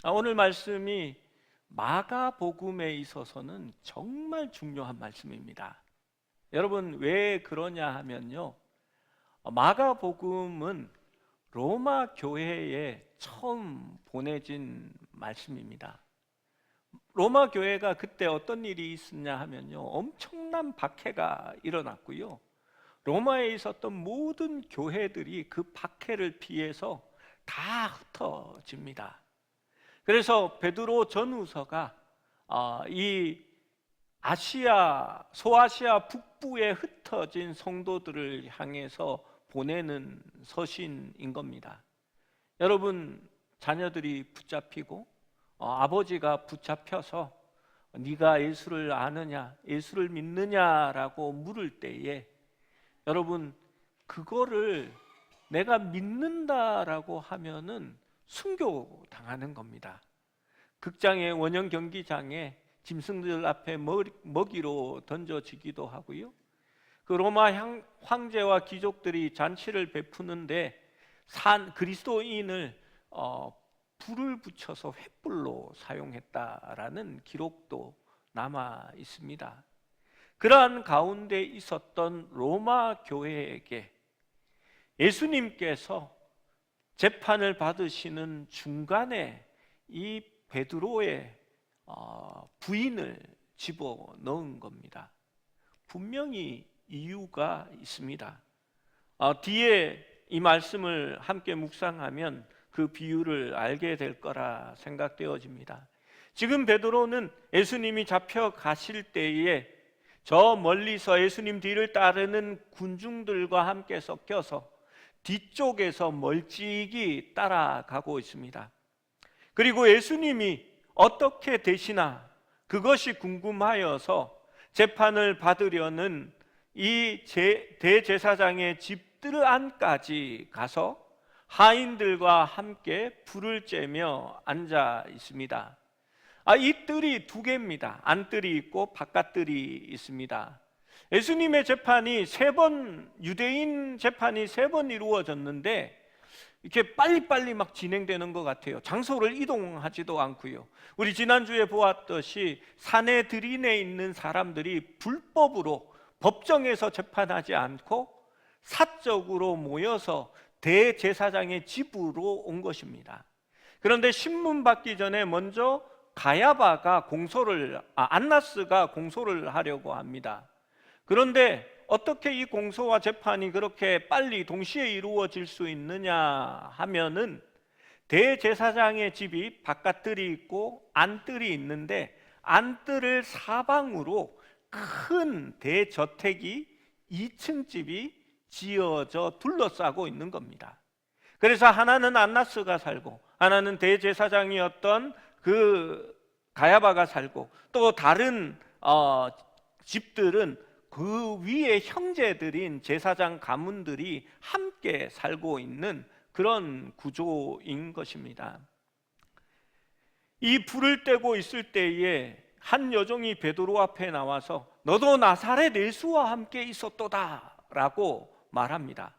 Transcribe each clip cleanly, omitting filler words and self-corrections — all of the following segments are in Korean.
오늘 말씀이 마가복음에 있어서는 정말 중요한 말씀입니다. 여러분, 왜 그러냐 하면요, 마가복음은 로마 교회에 처음 보내진 말씀입니다. 로마 교회가 그때 어떤 일이 있었냐 하면요, 엄청난 박해가 일어났고요, 로마에 있었던 모든 교회들이 그 박해를 피해서 다 흩어집니다. 그래서 베드로 전후서가 이 소아시아 북부에 흩어진 성도들을 향해서 보내는 서신인 겁니다. 여러분, 자녀들이 붙잡히고 아버지가 붙잡혀서 네가 예수를 아느냐, 예수를 믿느냐라고 물을 때에 여러분, 그거를 내가 믿는다라고 하면은 순교당하는 겁니다. 극장의 원형 경기장에 짐승들 앞에 먹이로 던져지기도 하고요, 그 로마 황제와 귀족들이 잔치를 베푸는데 그리스도인을 불을 붙여서 횃불로 사용했다라는 기록도 남아 있습니다. 그러한 가운데 있었던 로마 교회에게 예수님께서 재판을 받으시는 중간에 이 베드로의 부인을 집어넣은 겁니다. 분명히 이유가 있습니다. 뒤에 이 말씀을 함께 묵상하면 그 비유를 알게 될 거라 생각되어집니다. 지금 베드로는 예수님이 잡혀가실 때에 저 멀리서 예수님 뒤를 따르는 군중들과 함께 섞여서 뒤쪽에서 멀찍이 따라가고 있습니다. 그리고 예수님이 어떻게 되시나 그것이 궁금하여서 재판을 받으려는 이 대제사장의 집들 안까지 가서 하인들과 함께 불을 쬐며 앉아 있습니다. 이 뜰이 두 개입니다. 안뜰이 있고 바깥뜰이 있습니다. 예수님의 재판이 유대인 재판이 3번 이루어졌는데 이렇게 빨리빨리 막 진행되는 것 같아요. 장소를 이동하지도 않고요. 우리 지난주에 보았듯이 사내들인에 있는 사람들이 불법으로 법정에서 재판하지 않고 사적으로 모여서 대제사장의 집으로 온 것입니다. 그런데 신문 받기 전에 먼저 안나스가 공소를 하려고 합니다. 그런데 어떻게 이 공소와 재판이 그렇게 빨리 동시에 이루어질 수 있느냐 하면은 대제사장의 집이 바깥뜰이 있고 안뜰이 있는데 안뜰을 사방으로 큰 대저택이 2층 집이 지어져 둘러싸고 있는 겁니다. 그래서 하나는 안나스가 살고 하나는 대제사장이었던 그 가야바가 살고 또 다른 집들은 그 위에 형제들인 제사장 가문들이 함께 살고 있는 그런 구조인 것입니다. 이 불을 떼고 있을 때에 한 여종이 베드로 앞에 나와서 너도 나사렛 예수와 함께 있었도다 라고 말합니다.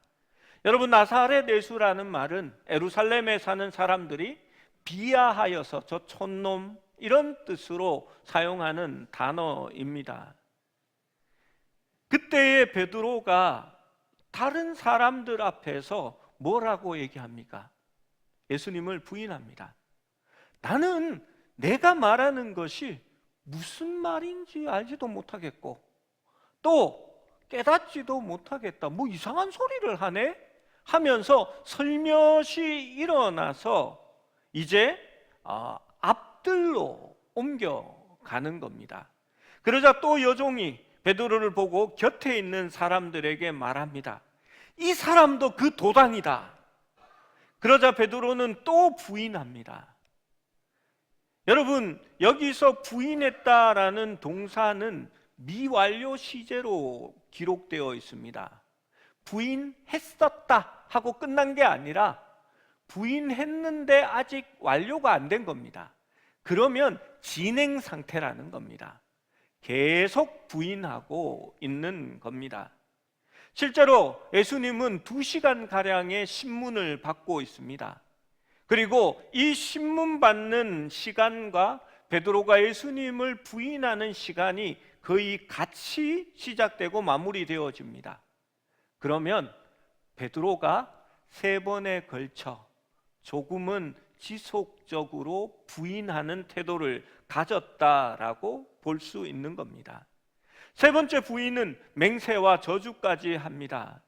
여러분, 나사렛 예수라는 말은 예루살렘에 사는 사람들이 비하하여서 저 촌놈 이런 뜻으로 사용하는 단어입니다. 그때의 베드로가 다른 사람들 앞에서 뭐라고 얘기합니까? 예수님을 부인합니다. 나는 내가 말하는 것이 무슨 말인지 알지도 못하겠고 또 깨닫지도 못하겠다, 뭐 이상한 소리를 하네 하면서 슬며시 일어나서 이제 앞들로 옮겨가는 겁니다. 그러자 또 여종이 베드로를 보고 곁에 있는 사람들에게 말합니다. 이 사람도 그 도당이다. 그러자 베드로는 또 부인합니다. 여러분, 여기서 부인했다라는 동사는 미완료 시제로 기록되어 있습니다. 부인했었다 하고 끝난 게 아니라 부인했는데 아직 완료가 안 된 겁니다. 그러면 진행 상태라는 겁니다. 계속 부인하고 있는 겁니다. 실제로 예수님은 2시간가량의 신문을 받고 있습니다. 그리고 이 신문 받는 시간과 베드로가 예수님을 부인하는 시간이 거의 같이 시작되고 마무리되어집니다. 그러면 베드로가 3번에 걸쳐 조금은 지속적으로 부인하는 태도를 가졌다라고 볼 수 있는 겁니다. 3번째 부인은 맹세와 저주까지 합니다.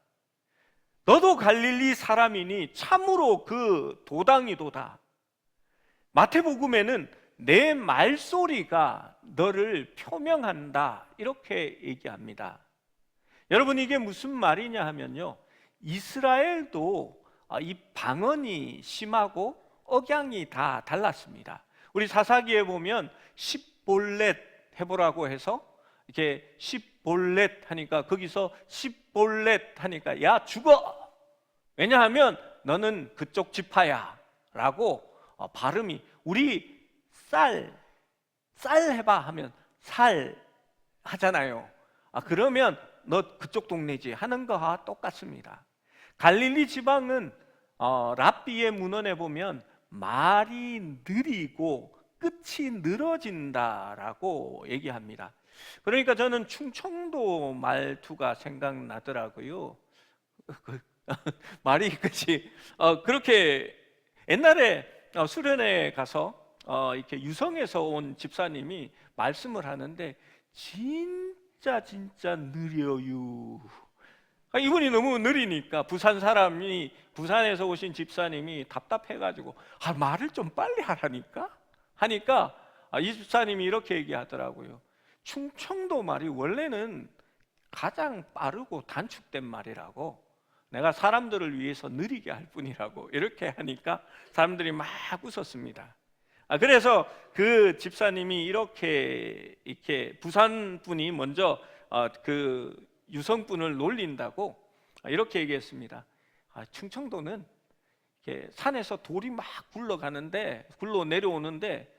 너도 갈릴리 사람이니 참으로 그 도당이도다. 마태복음에는 내 말소리가 너를 표명한다 이렇게 얘기합니다. 여러분, 이게 무슨 말이냐 하면요, 이스라엘도 이 방언이 심하고 억양이 다 달랐습니다. 우리 사사기에 보면 십볼렛 해보라고 해서 이렇게 십볼렛 하니까 거기서 십볼렛 하니까 야 죽어! 왜냐하면 너는 그쪽 지파야 라고 발음이, 우리 쌀 해봐 하면 살 하잖아요. 그러면 너 그쪽 동네지 하는 거와 똑같습니다. 갈릴리 지방은 랍비의 문헌에 보면 말이 느리고 끝이 늘어진다라고 얘기합니다. 그러니까 저는 충청도 말투가 생각나더라고요. 말이 끝이 그렇게 옛날에 수련회 가서 이렇게 유성에서 온 집사님이 말씀을 하는데 진짜 느려요. 이분이 너무 느리니까 부산에서 오신 집사님이 답답해가지고 말을 좀 빨리 하니까 이 집사님이 이렇게 얘기하더라고요. 충청도 말이 원래는 가장 빠르고 단축된 말이라고, 내가 사람들을 위해서 느리게 할 뿐이라고 이렇게 하니까 사람들이 막 웃었습니다. 그래서 그 집사님이 이렇게 부산 분이 먼저 그 유성분을 놀린다고 이렇게 얘기했습니다. 충청도는 이렇게 산에서 돌이 막 굴러 내려오는데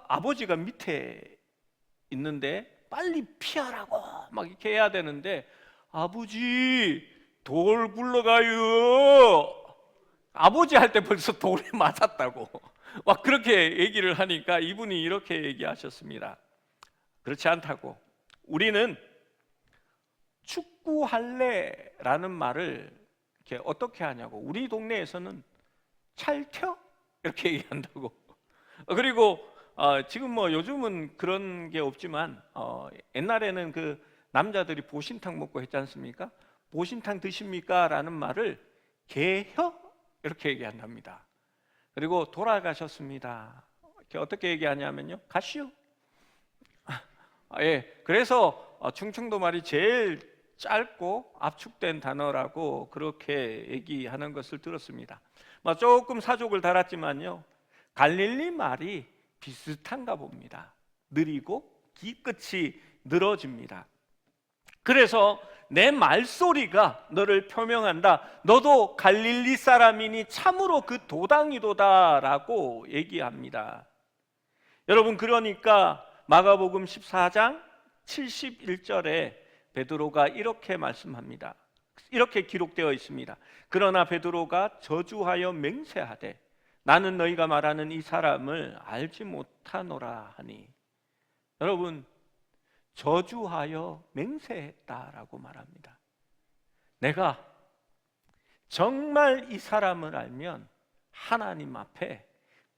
아버지가 밑에 있는데 빨리 피하라고 막 이렇게 해야 되는데, 아버지 돌 굴러가요. 아버지 할 때 벌써 돌에 맞았다고 막 그렇게 얘기를 하니까 이분이 이렇게 얘기하셨습니다. 그렇지 않다고. 우리는 축구할래라는 말을 이렇게 어떻게 하냐고. 우리 동네에서는 찰켜? 이렇게 얘기한다고. 그리고 지금 뭐 요즘은 그런 게 없지만 옛날에는 그 남자들이 보신탕 먹고 했지 않습니까? 보신탕 드십니까? 라는 말을 개혀? 이렇게 얘기한답니다. 그리고 돌아가셨습니다. 이렇게 어떻게 얘기하냐면요, 가시오. 예, 그래서 충청도 말이 제일 짧고 압축된 단어라고 그렇게 얘기하는 것을 들었습니다. 조금 사족을 달았지만요, 갈릴리 말이 비슷한가 봅니다. 느리고 끝이 늘어집니다. 그래서 내 말소리가 너를 표명한다. 너도 갈릴리 사람이니 참으로 그 도당이도다 라고 얘기합니다. 여러분, 그러니까 마가복음 14장 71절에 베드로가 이렇게 말씀합니다. 이렇게 기록되어 있습니다. 그러나 베드로가 저주하여 맹세하되 나는 너희가 말하는 이 사람을 알지 못하노라 하니. 여러분, 저주하여 맹세했다라고 말합니다. 내가 정말 이 사람을 알면 하나님 앞에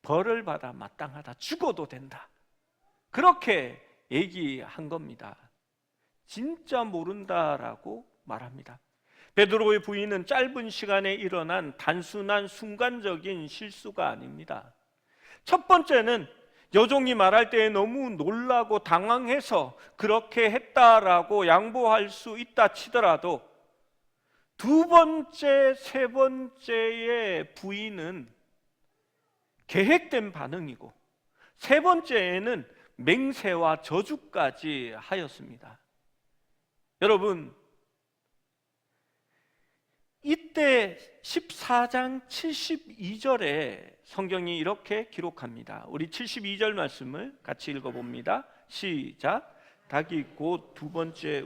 벌을 받아 마땅하다, 죽어도 된다, 그렇게 얘기한 겁니다. 진짜 모른다라고 말합니다. 베드로의 부인은 짧은 시간에 일어난 단순한 순간적인 실수가 아닙니다. 첫 번째는 여종이 말할 때 너무 놀라고 당황해서 그렇게 했다라고 양보할 수 있다 치더라도, 두 번째, 세 번째의 부인은 계획된 반응이고, 세 번째에는 맹세와 저주까지 하였습니다. 여러분, 이때 14장 72절에 성경이 이렇게 기록합니다. 우리 72절 말씀을 같이 읽어봅니다. 시작. 닭이 곧 두 번째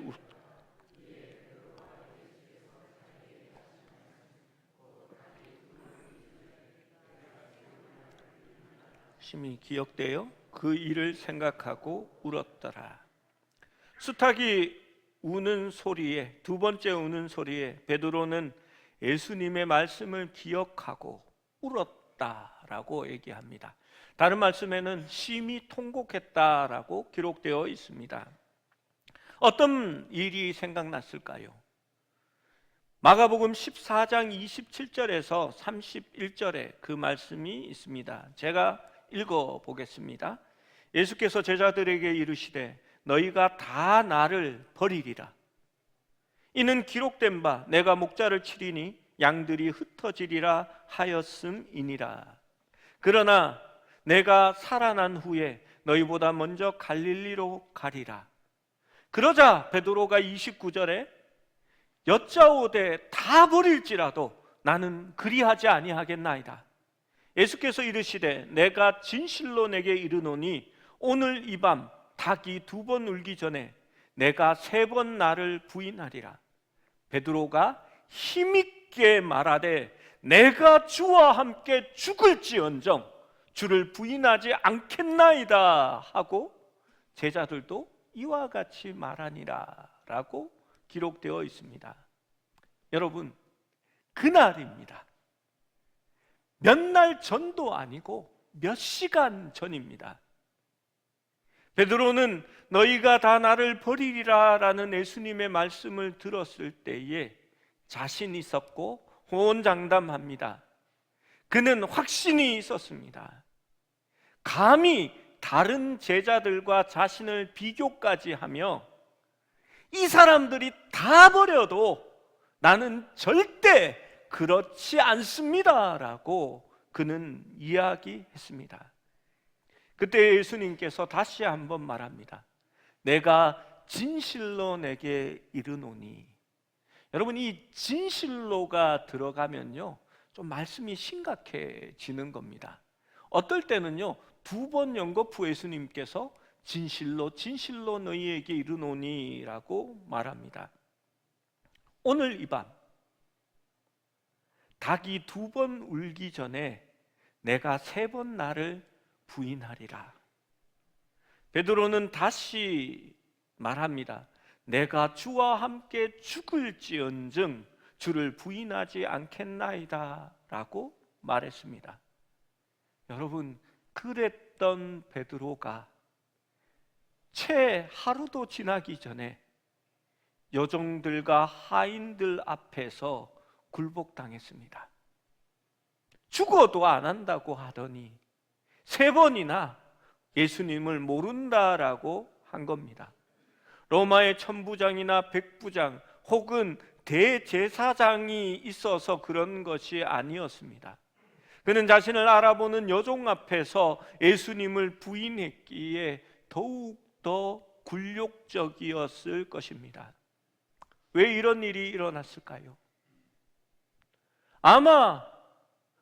심히 기억되어 그 일을 생각하고 울었더라. 수탉이 우는 소리에, 두 번째 우는 소리에 베드로는 예수님의 말씀을 기억하고 울었다라고 얘기합니다. 다른 말씀에는 심히 통곡했다라고 기록되어 있습니다. 어떤 일이 생각났을까요? 마가복음 14장 27절에서 31절에 그 말씀이 있습니다. 제가 읽어보겠습니다. 예수께서 제자들에게 이르시되 너희가 다 나를 버리리라. 이는 기록된 바 내가 목자를 치리니 양들이 흩어지리라 하였음이니라. 그러나 내가 살아난 후에 너희보다 먼저 갈릴리로 가리라. 그러자 베드로가 29절에 여짜오되 다 버릴지라도 나는 그리하지 아니하겠나이다. 예수께서 이르시되 내가 진실로 내게 이르노니 오늘 이 밤 닭이 2번 울기 전에 내가 3번 나를 부인하리라. 베드로가 힘있게 말하되 내가 주와 함께 죽을지언정 주를 부인하지 않겠나이다 하고 제자들도 이와 같이 말하니라 라고 기록되어 있습니다. 여러분, 그날입니다. 몇 날 전도 아니고 몇 시간 전입니다. 베드로는 너희가 다 나를 버리리라 라는 예수님의 말씀을 들었을 때에 자신 있었고 호언장담합니다. 그는 확신이 있었습니다. 감히 다른 제자들과 자신을 비교까지 하며 이 사람들이 다 버려도 나는 절대 그렇지 않습니다 라고 그는 이야기했습니다. 그때 예수님께서 다시 한번 말합니다. 내가 진실로 내게 이르노니. 여러분, 이 진실로가 들어가면요 좀 말씀이 심각해지는 겁니다. 어떨 때는요 2번 연거푸 예수님께서 진실로 진실로 너희에게 이르노니 라고 말합니다. 오늘 이 밤 닭이 2번 울기 전에 내가 3번 나를 부인하리라. 베드로는 다시 말합니다. 내가 주와 함께 죽을지언정 주를 부인하지 않겠나이다 라고 말했습니다. 여러분, 그랬던 베드로가 채 하루도 지나기 전에 여종들과 하인들 앞에서 굴복당했습니다. 죽어도 안 한다고 하더니 3번이나 예수님을 모른다라고 한 겁니다. 로마의 천부장이나 백부장 혹은 대제사장이 있어서 그런 것이 아니었습니다. 그는 자신을 알아보는 여종 앞에서 예수님을 부인했기에 더욱더 굴욕적이었을 것입니다. 왜 이런 일이 일어났을까요? 아마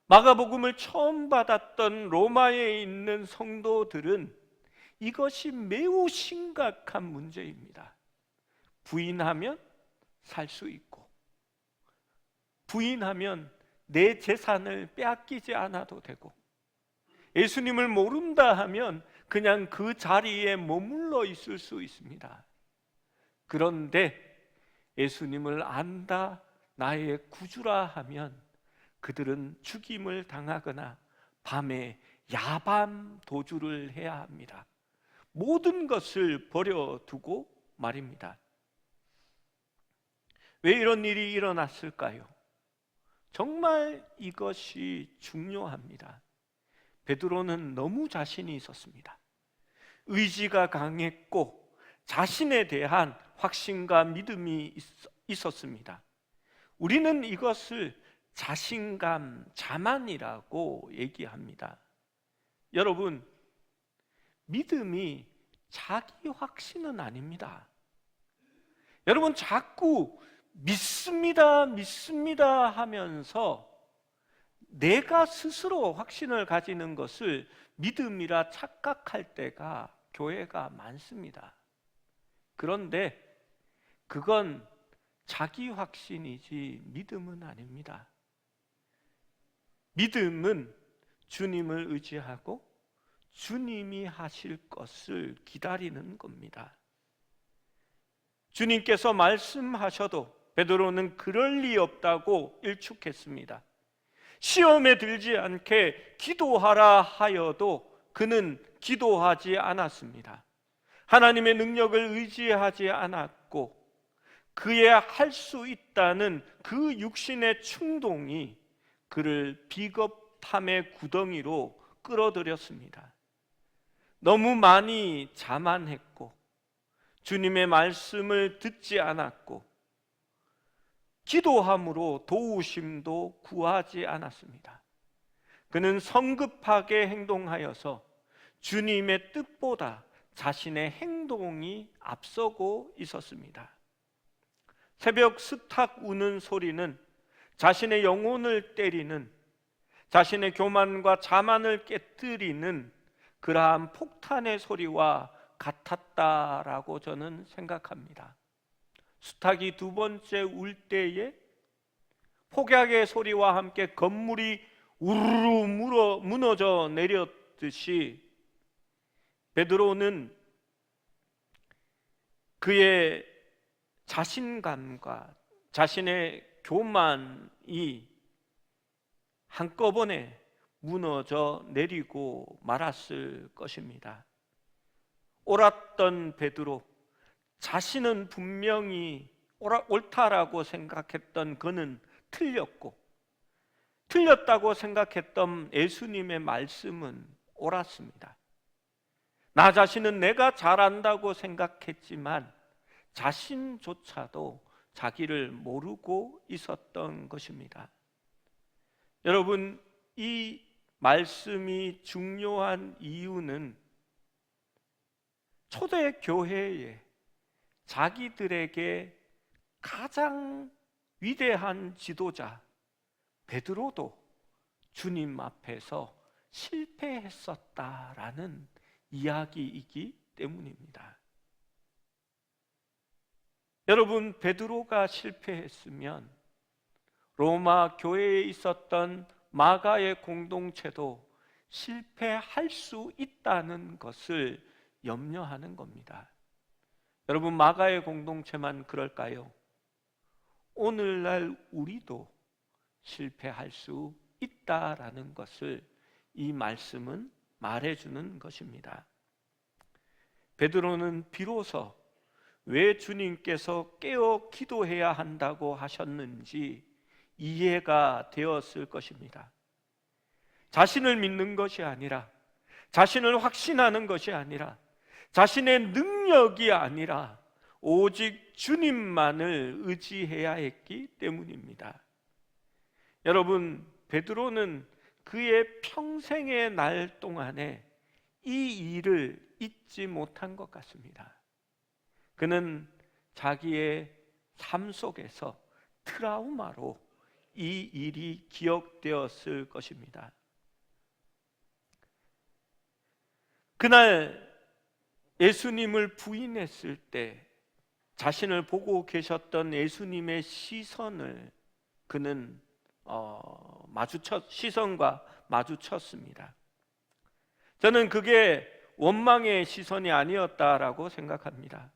마가복음을 처음 받았던 로마에 있는 성도들은 이것이 매우 심각한 문제입니다. 부인하면 살 수 있고, 부인하면 내 재산을 빼앗기지 않아도 되고, 예수님을 모른다 하면 그냥 그 자리에 머물러 있을 수 있습니다. 그런데 예수님을 안다, 나의 구주라 하면 그들은 죽임을 당하거나 밤에 야밤 도주를 해야 합니다. 모든 것을 버려두고 말입니다. 왜 이런 일이 일어났을까요? 정말 이것이 중요합니다. 베드로는 너무 자신이 있었습니다. 의지가 강했고 자신에 대한 확신과 믿음이 있었습니다. 우리는 이것을 자신감, 자만이라고 얘기합니다. 여러분, 믿음이 자기 확신은 아닙니다. 여러분, 자꾸 믿습니다, 믿습니다 하면서 내가 스스로 확신을 가지는 것을 믿음이라 착각할 때가 교회가 많습니다. 그런데 그건 자기 확신이지 믿음은 아닙니다. 믿음은 주님을 의지하고 주님이 하실 것을 기다리는 겁니다. 주님께서 말씀하셔도 베드로는 그럴 리 없다고 일축했습니다. 시험에 들지 않게 기도하라 하여도 그는 기도하지 않았습니다. 하나님의 능력을 의지하지 않았고 그의 할 수 있다는 그 육신의 충동이 그를 비겁함의 구덩이로 끌어들였습니다. 너무 많이 자만했고 주님의 말씀을 듣지 않았고 기도함으로 도우심도 구하지 않았습니다. 그는 성급하게 행동하여서 주님의 뜻보다 자신의 행동이 앞서고 있었습니다. 새벽 스탁 우는 소리는 자신의 영혼을 때리는, 자신의 교만과 자만을 깨뜨리는 그러한 폭탄의 소리와 같았다라고 저는 생각합니다. 수탉이 두 번째 울 때에 폭약의 소리와 함께 건물이 우르르 무너져 내렸듯이 베드로는 그의 자신감과 자신의 교만이 한꺼번에 무너져 내리고 말았을 것입니다. 옳았던 베드로, 자신은 분명히 옳다라고 생각했던 그는 틀렸고, 틀렸다고 생각했던 예수님의 말씀은 옳았습니다. 나 자신은 내가 잘한다고 생각했지만 자신조차도 자기를 모르고 있었던 것입니다. 여러분, 이 말씀이 중요한 이유는 초대교회에 자기들에게 가장 위대한 지도자 베드로도 주님 앞에서 실패했었다라는 이야기이기 때문입니다. 여러분, 베드로가 실패했으면 로마 교회에 있었던 마가의 공동체도 실패할 수 있다는 것을 염려하는 겁니다. 여러분, 마가의 공동체만 그럴까요? 오늘날 우리도 실패할 수 있다라는 것을 이 말씀은 말해주는 것입니다. 베드로는 비로소 왜 주님께서 깨어 기도해야 한다고 하셨는지 이해가 되었을 것입니다. 자신을 믿는 것이 아니라, 자신을 확신하는 것이 아니라, 자신의 능력이 아니라 오직 주님만을 의지해야 했기 때문입니다. 여러분, 베드로는 그의 평생의 날 동안에 이 일을 잊지 못한 것 같습니다. 그는 자기의 삶 속에서 트라우마로 이 일이 기억되었을 것입니다. 그날 예수님을 부인했을 때 자신을 보고 계셨던 예수님의 시선을 그는 시선과 마주쳤습니다. 저는 그게 원망의 시선이 아니었다라고 생각합니다.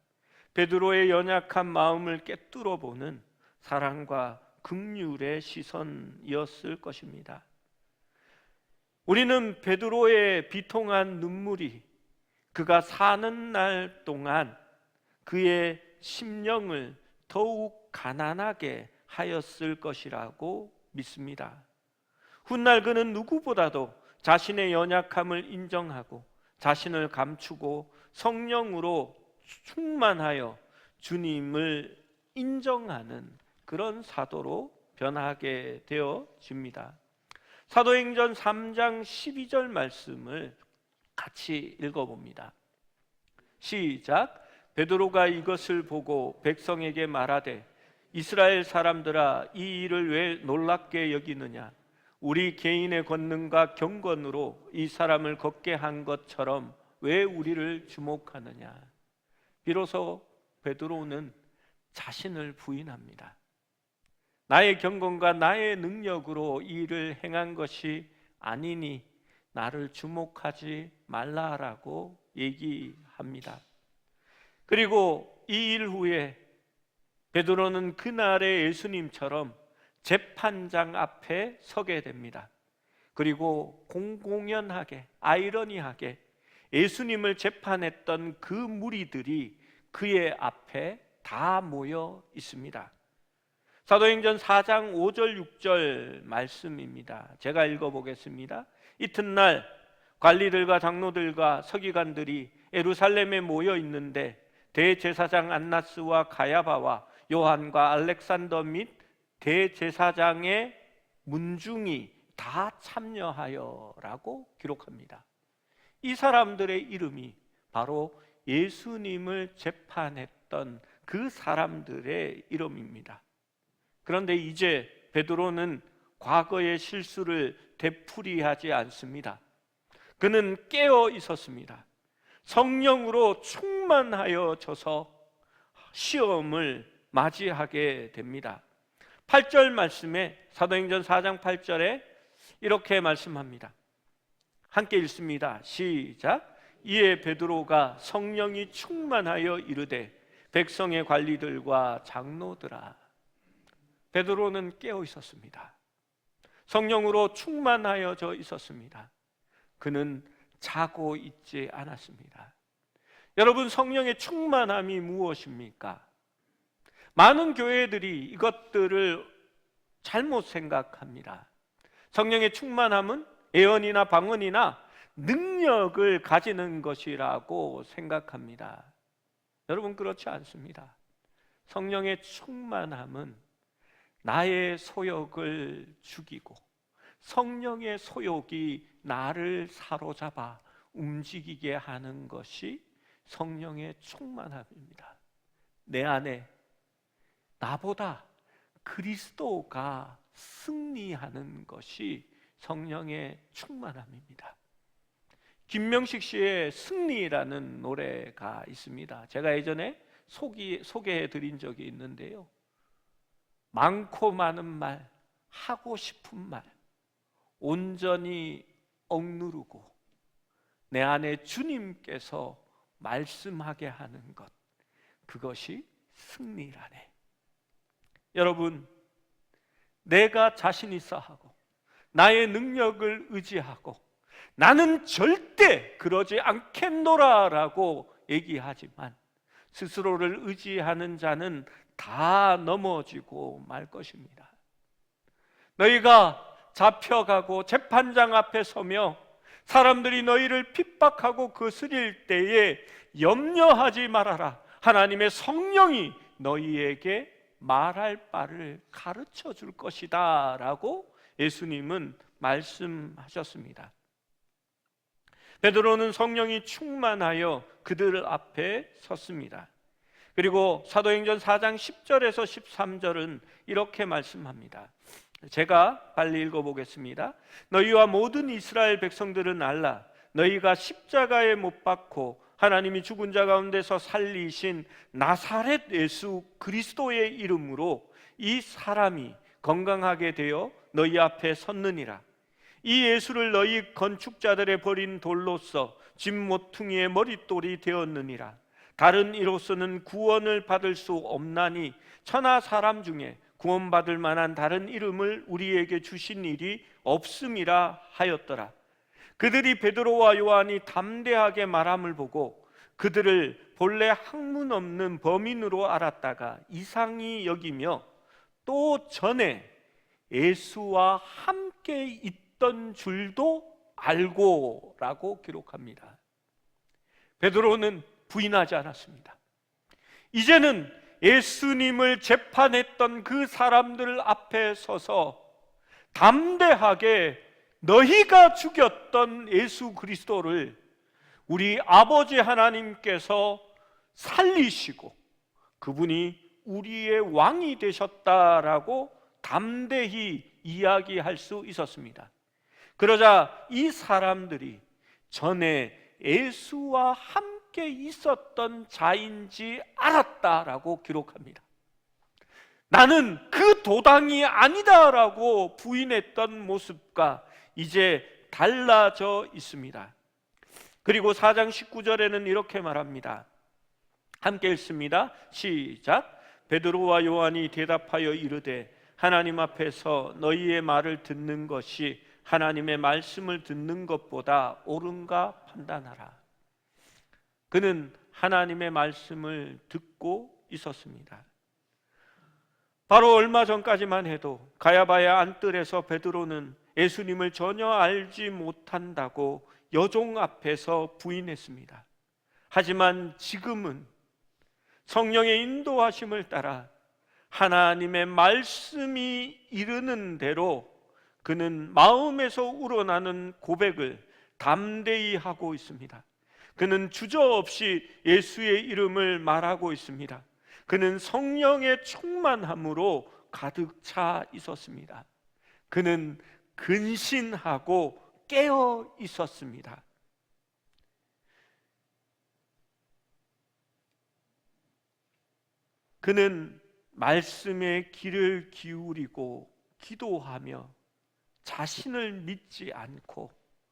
베드로의 연약한 마음을 꿰뚫어 보는 사랑과 긍휼의 시선이었을 것입니다. 우리는 베드로의 비통한 눈물이 그가 사는 날 동안 그의 심령을 더욱 가난하게 하였을 것이라고 믿습니다. 훗날 그는 누구보다도 자신의 연약함을 인정하고 자신을 감추고 성령으로 충만하여 주님을 인정하는 그런 사도로 변하게 되어집니다. 사도행전 3장 12절 말씀을 같이 읽어봅니다. 시작. 베드로가 이것을 보고 백성에게 말하되 이스라엘 사람들아, 이 일을 왜 놀랍게 여기느냐? 우리 개인의 권능과 경건으로 이 사람을 걷게 한 것처럼 왜 우리를 주목하느냐? 비로소 베드로는 자신을 부인합니다. 나의 경건과 나의 능력으로 이 일을 행한 것이 아니니 나를 주목하지 말라라고 얘기합니다. 그리고 이 일 후에 베드로는 그날의 예수님처럼 재판장 앞에 서게 됩니다. 그리고 공공연하게, 아이러니하게 예수님을 재판했던 그 무리들이 그의 앞에 다 모여 있습니다. 사도행전 4장 5절 6절 말씀입니다. 제가 읽어보겠습니다. 이튿날 관리들과 장로들과 서기관들이 예루살렘에 모여 있는데 대제사장 안나스와 가야바와 요한과 알렉산더 및 대제사장의 문중이 다 참여하여라고 기록합니다. 이 사람들의 이름이 바로 예수님을 재판했던 그 사람들의 이름입니다. 그런데 이제 베드로는 과거의 실수를 되풀이하지 않습니다. 그는 깨어 있었습니다. 성령으로 충만하여져서 시험을 맞이하게 됩니다. 8절 말씀에 사도행전 4장 8절에 이렇게 말씀합니다. 함께 읽습니다. 시작. 이에 베드로가 성령이 충만하여 이르되 백성의 관리들과 장로들아. 베드로는 깨어 있었습니다. 성령으로 충만하여져 있었습니다. 그는 자고 있지 않았습니다. 여러분, 성령의 충만함이 무엇입니까? 많은 교회들이 이것들을 잘못 생각합니다. 성령의 충만함은 예언이나 방언이나 능력을 가지는 것이라고 생각합니다. 여러분, 그렇지 않습니다. 성령의 충만함은 나의 소욕을 죽이고 성령의 소욕이 나를 사로잡아 움직이게 하는 것이 성령의 충만함입니다. 내 안에 나보다 그리스도가 승리하는 것이 성령의 충만함입니다. 김명식 씨의 승리라는 노래가 있습니다. 제가 예전에 소개해 드린 적이 있는데요. 많고 많은 말, 하고 싶은 말 온전히 억누르고 내 안에 주님께서 말씀하게 하는 것, 그것이 승리라네. 여러분, 내가 자신 있어 하고 나의 능력을 의지하고 나는 절대 그러지 않겠노라라고 얘기하지만 스스로를 의지하는 자는 다 넘어지고 말 것입니다. 너희가 잡혀가고 재판장 앞에 서며 사람들이 너희를 핍박하고 거스릴 때에 염려하지 말아라. 하나님의 성령이 너희에게 말할 바를 가르쳐 줄 것이다 라고 예수님은 말씀하셨습니다. 베드로는 성령이 충만하여 그들 앞에 섰습니다. 그리고 사도행전 4장 10절에서 13절은 이렇게 말씀합니다. 제가 빨리 읽어보겠습니다. 너희와 모든 이스라엘 백성들은 알라. 너희가 십자가에 못 박고 하나님이 죽은 자 가운데서 살리신 나사렛 예수 그리스도의 이름으로 이 사람이 건강하게 되어 너희 앞에 섰느니라. 이 예수를 너희 건축자들의 버린 돌로서 집 모퉁이의 머릿돌이 되었느니라. 다른 이로서는 구원을 받을 수 없나니 천하 사람 중에 구원받을 만한 다른 이름을 우리에게 주신 일이 없음이라 하였더라. 그들이 베드로와 요한이 담대하게 말함을 보고 그들을 본래 학문 없는 범인으로 알았다가 이상히 여기며 또 전에 예수와 함께 있던 줄도 알고 라고 기록합니다. 베드로는 부인하지 않았습니다. 이제는 예수님을 재판했던 그 사람들 앞에 서서 담대하게 너희가 죽였던 예수 그리스도를 우리 아버지 하나님께서 살리시고 그분이 우리의 왕이 되셨다라고 담대히 이야기할 수 있었습니다. 그러자 이 사람들이 전에 예수와 함께 있었던 자인지 알았다라고 기록합니다. 나는 그 도당이 아니다라고 부인했던 모습과 이제 달라져 있습니다. 그리고 4장 19절에는 이렇게 말합니다. 함께 읽습니다. 시작. 베드로와 요한이 대답하여 이르되 하나님 앞에서 너희의 말을 듣는 것이 하나님의 말씀을 듣는 것보다 옳은가 판단하라. 그는 하나님의 말씀을 듣고 있었습니다. 바로 얼마 전까지만 해도 가야바의 안뜰에서 베드로는 예수님을 전혀 알지 못한다고 여종 앞에서 부인했습니다. 하지만 지금은 성령의 인도하심을 따라 하나님의 말씀이 이르는 대로 그는 마음에서 우러나는 고백을 담대히 하고 있습니다. 그는 주저없이 예수의 이름을 말하고 있습니다. 그는 성령의 충만함으로 가득 차 있었습니다. 그는 근신하고 깨어 있었습니다. 그는 말씀에 귀를 기울이고 기도하며 자신을 믿지 않고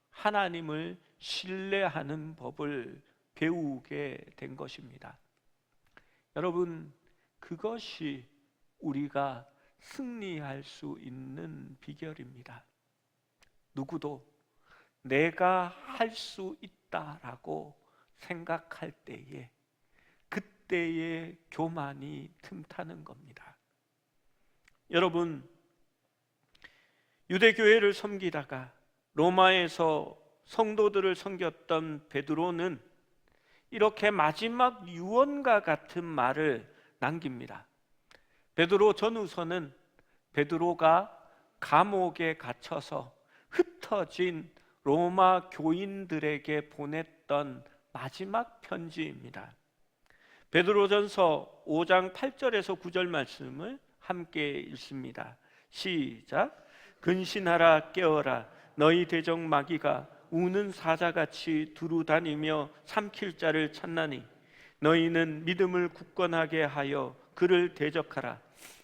하나님을 신뢰하는 법을 배우게 된 것입니다. 여러분, 그것이 우리가 승리할 수 있는 비결입니다. 누구도 내가 할 수 있다라고 생각할 때에 그때의 교만이 틈타는 겁니다. 여러분, 유대교회를 섬기다가 로마에서 성도들을 섬겼던 베드로는 이렇게 마지막 유언과 같은 말을 남깁니다. 베드로 전후서는 베드로가 감옥에 갇혀서 흩어진 로마 교인들에게 보냈던 마지막 편지입니다. 베드로전서 5장 8절에서 9절 말씀을 함께 읽습니다. 시작. 근신하라 깨어라 너희 대적 마귀가 우는 사자같이 두루다니며 삼킬 자를 찾나니 너희는 믿음을 굳건하게 하여 그를 대적하라.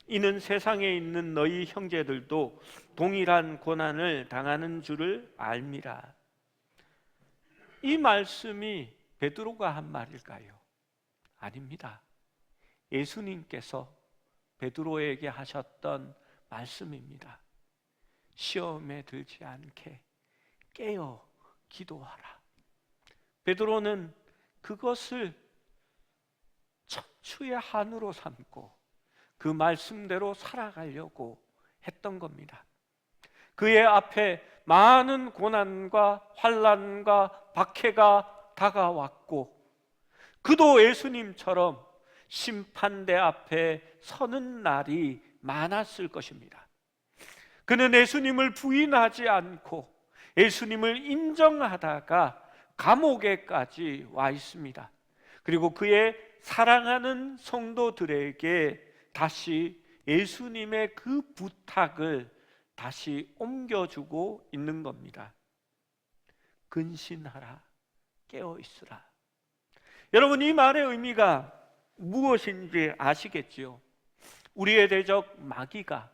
이는 세상에 있는 너희 형제들도 동일한 고난을 당하는 줄을 알미라. 이 말씀이 베드로가 한 말일까요? 아닙니다. 예수님께서 베드로에게 하셨던 말씀입니다. 시험에 들지 않게 깨어 기도하라. 베드로는 그것을 척추의 한으로 삼고 그 말씀대로 살아가려고 했던 겁니다. 그의 앞에 많은 고난과 환난과 박해가 다가왔고 그도 예수님처럼 심판대 앞에 서는 날이 많았을 것입니다. 그는 예수님을 부인하지 않고 예수님을 인정하다가 감옥에까지 와 있습니다. 그리고 그의 사랑하는 성도들에게 다시 예수님의 그 부탁을 다시 옮겨주고 있는 겁니다. 근신하라, 깨어 있으라. 여러분, 이 말의 의미가 무엇인지 아시겠지요? 우리의 대적 마귀가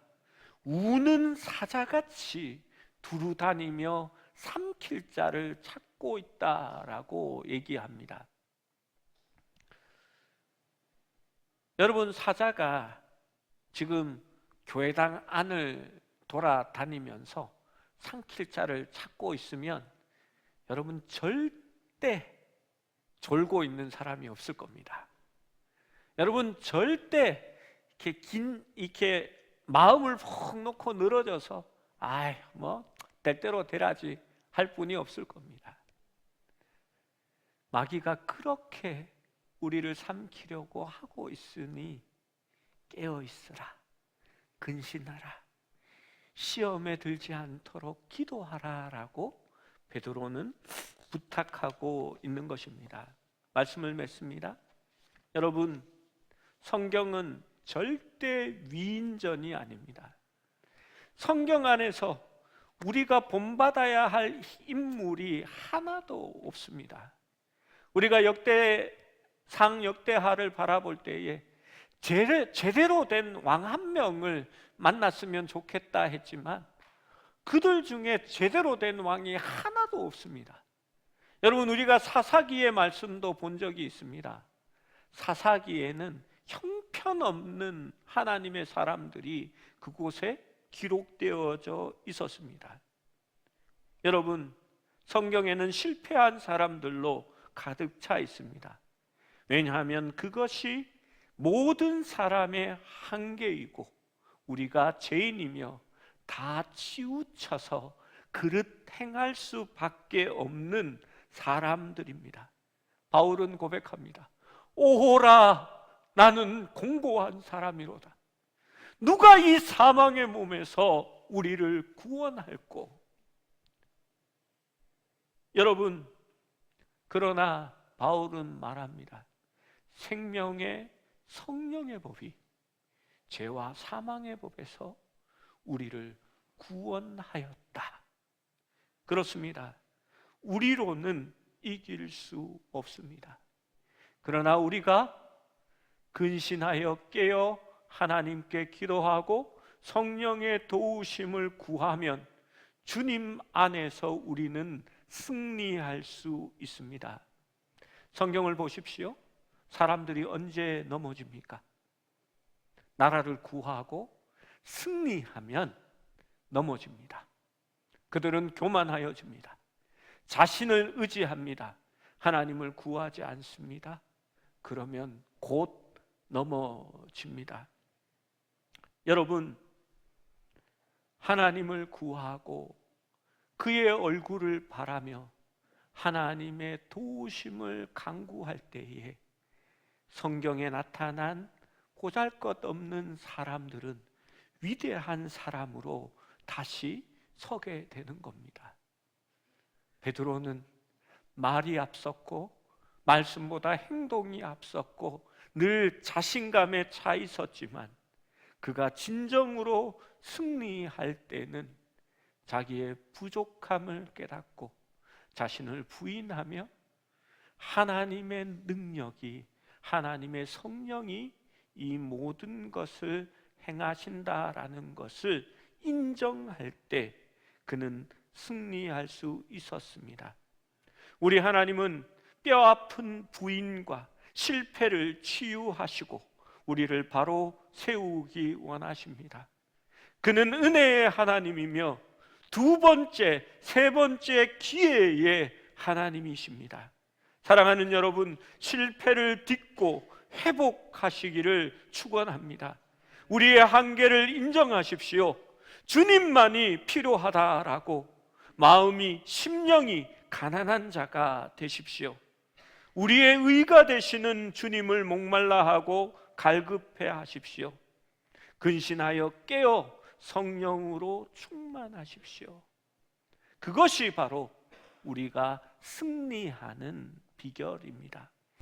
우는 사자같이 두루다니며 삼킬 자를 찾고 있다라고 얘기합니다. 여러분, 사자가 지금 교회당 안을 돌아다니면서 삼킬 자를 찾고 있으면 여러분 절대 졸고 있는 사람이 없을 겁니다. 여러분 절대 이렇게 마음을 푹 놓고 늘어져서 될 대로 되라지 할 분이 없을 겁니다. 마귀가 그렇게 우리를 삼키려고 하고 있으니 깨어 있으라, 근신하라, 시험에 들지 않도록 기도하라라고 베드로는 부탁하고 있는 것입니다. 말씀을 맺습니다. 여러분, 성경은 절대 위인전이 아닙니다. 성경 안에서 우리가 본받아야 할 인물이 하나도 없습니다. 우리가 역대하를 바라볼 때에 제대로 된 왕 한 명을 만났으면 좋겠다 했지만 그들 중에 제대로 된 왕이 하나도 없습니다. 여러분, 우리가 사사기의 말씀도 본 적이 있습니다. 사사기에는 형편없는 하나님의 사람들이 그곳에 기록되어져 있었습니다. 여러분, 성경에는 실패한 사람들로 가득 차 있습니다. 왜냐하면 그것이 모든 사람의 한계이고 우리가 죄인이며 다 치우쳐서 그릇 행할 수밖에 없는 사람들입니다. 바울은 고백합니다. 오호라, 나는 공고한 사람이로다. 누가 이 사망의 몸에서 우리를 구원할꼬? 여러분, 그러나 바울은 말합니다. 생명의 성령의 법이 죄와 사망의 법에서 우리를 구원하였다. 그렇습니다. 우리로는 이길 수 없습니다. 그러나 우리가 근신하여 깨어 하나님께 기도하고 성령의 도우심을 구하면 주님 안에서 우리는 승리할 수 있습니다. 성경을 보십시오. 사람들이 언제 넘어집니까? 나라를 구하고 승리하면 넘어집니다. 그들은 교만하여집니다. 자신을 의지합니다. 하나님을 구하지 않습니다. 그러면 곧 넘어집니다. 여러분, 하나님을 구하고 그의 얼굴을 바라며 하나님의 도우심을 간구할 때에 성경에 나타난 보잘것없는 사람들은 위대한 사람으로 다시 서게 되는 겁니다. 베드로는 말이 앞섰고 말씀보다 행동이 앞섰고 늘 자신감에 차 있었지만 그가 진정으로 승리할 때는 자기의 부족함을 깨닫고 자신을 부인하며 하나님의 능력이, 하나님의 성령이 이 모든 것을 행하신다라는 것을 인정할 때 그는 승리할 수 있었습니다. 우리 하나님은 뼈아픈 부인과 실패를 치유하시고 우리를 바로 세우기 원하십니다. 그는 은혜의 하나님이며 두 번째, 세 번째 기회의 하나님이십니다. 사랑하는 여러분, 실패를 딛고 회복하시기를 축원합니다. 우리의 한계를 인정하십시오. 주님만이 필요하다라고 마음이, 심령이 가난한 자가 되십시오. 우리의 의가 되시는 주님을 목말라 하고 갈급해 하십시오. 근신하여 깨어 성령으로 충만하십시오. 그것이 바로 우리가 승리하는 비결입니다.